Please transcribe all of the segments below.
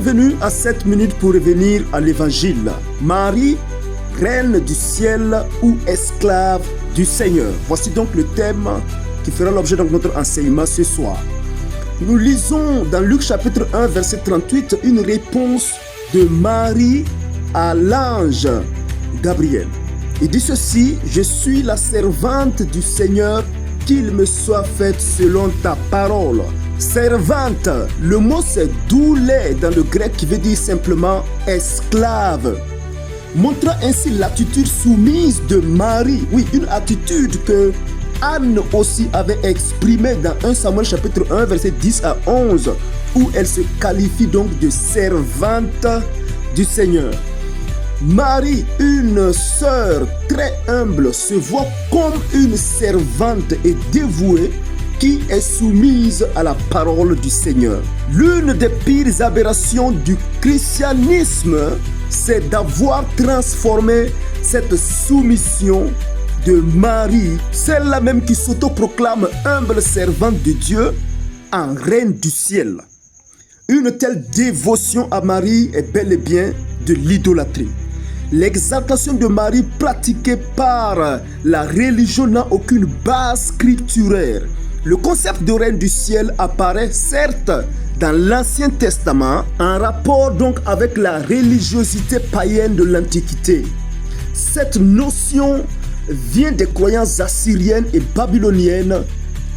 venu à cette minute pour revenir à l'évangile. Marie, reine du ciel ou esclave du Seigneur. Voici donc le thème qui fera l'objet de notre enseignement ce soir. Nous lisons dans Luc chapitre 1 verset 38 une réponse de Marie à l'ange Gabriel. Il dit ceci: je suis la servante du Seigneur, qu'il me soit fait selon ta parole. Servante, le mot c'est doulé dans le grec qui veut dire simplement esclave, montrant ainsi l'attitude soumise de Marie. Oui, une attitude que Anne aussi avait exprimée dans 1 Samuel chapitre 1 verset 10 à 11, où elle se qualifie donc de servante du Seigneur. Marie, une sœur très humble, se voit comme une servante et dévouée qui est soumise à la parole du Seigneur. L'une des pires aberrations du christianisme, c'est d'avoir transformé cette soumission de Marie, celle-là même qui s'autoproclame humble servante de Dieu, en reine du ciel. Une telle dévotion à Marie est bel et bien de l'idolâtrie. L'exaltation de Marie pratiquée par la religion n'a aucune base scripturaire. Le concept de reine du ciel apparaît certes dans l'Ancien Testament en rapport donc avec la religiosité païenne de l'Antiquité. Cette notion vient des croyances assyriennes et babyloniennes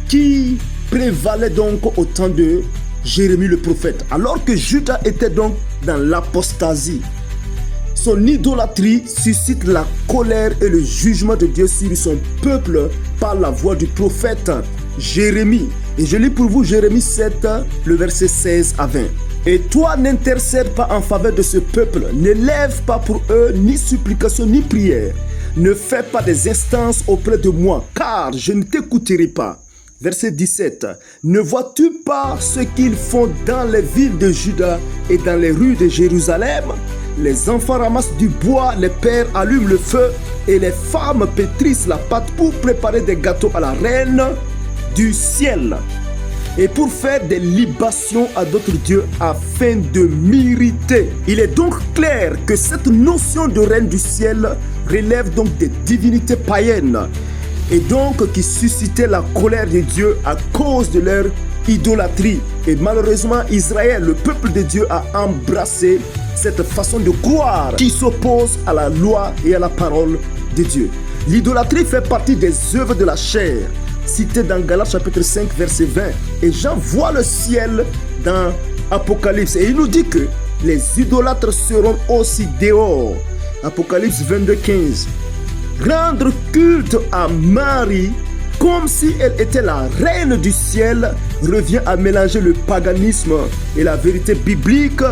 qui prévalaient donc au temps de Jérémie le prophète, alors que Juda était donc dans l'apostasie. Son idolâtrie suscite la colère et le jugement de Dieu sur son peuple par la voix du prophète Jérémie. Et je lis pour vous Jérémie 7, le verset 16 à 20. Et toi, n'intercède pas en faveur de ce peuple, n'élève pas pour eux ni supplication ni prière. Ne fais pas des instances auprès de moi, car je ne t'écouterai pas. Verset 17. Ne vois-tu pas ce qu'ils font dans les villes de Juda et dans les rues de Jérusalem? Les enfants ramassent du bois, les pères allument le feu et les femmes pétrissent la pâte pour préparer des gâteaux à la reine du ciel et pour faire des libations à d'autres dieux afin de m'irriter. Il est donc clair que cette notion de reine du ciel relève donc des divinités païennes et donc qui suscitait la colère de Dieu à cause de leur idolâtrie. Et malheureusement, Israël, le peuple de Dieu, a embrassé cette façon de croire qui s'oppose à la loi et à la parole de Dieu. L'idolâtrie fait partie des œuvres de la chair, citées dans Galates chapitre 5 verset 20. Et Jean voit le ciel dans Apocalypse et il nous dit que les idolâtres seront aussi dehors. Apocalypse 22 15. Rendre culte à Marie comme si elle était la reine du ciel revient à mélanger le paganisme et la vérité biblique,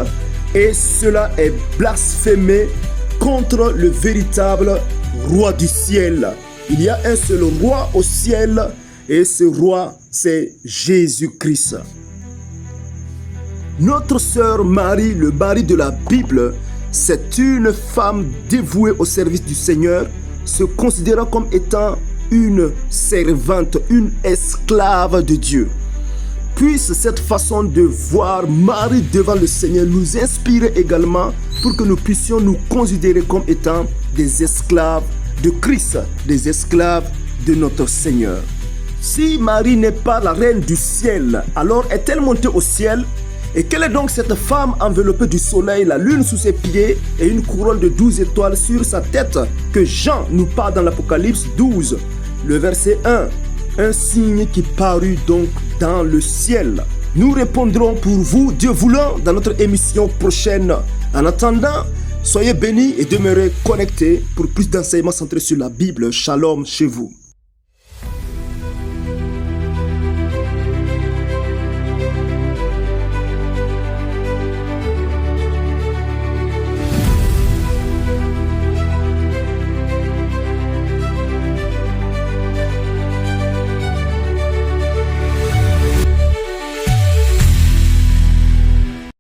et cela est blasphémé contre le véritable roi du ciel. Il y a un seul roi au ciel et ce roi c'est Jésus-Christ. Notre sœur Marie, le mari de la Bible, c'est une femme dévouée au service du Seigneur, se considérant comme étant une servante, une esclave de Dieu. Puisse cette façon de voir Marie devant le Seigneur nous inspirer également pour que nous puissions nous considérer comme étant des esclaves de Christ, des esclaves de notre Seigneur. Si Marie n'est pas la reine du ciel, alors est-elle montée au ciel? Et quelle est donc cette femme enveloppée du soleil, la lune sous ses pieds et une couronne de 12 étoiles sur sa tête que Jean nous parle dans l'Apocalypse 12, le verset 1, un signe qui parut donc dans le ciel. Nous répondrons pour vous, Dieu voulant, dans notre émission prochaine. En attendant, soyez bénis et demeurez connectés pour plus d'enseignements centrés sur la Bible. Shalom chez vous.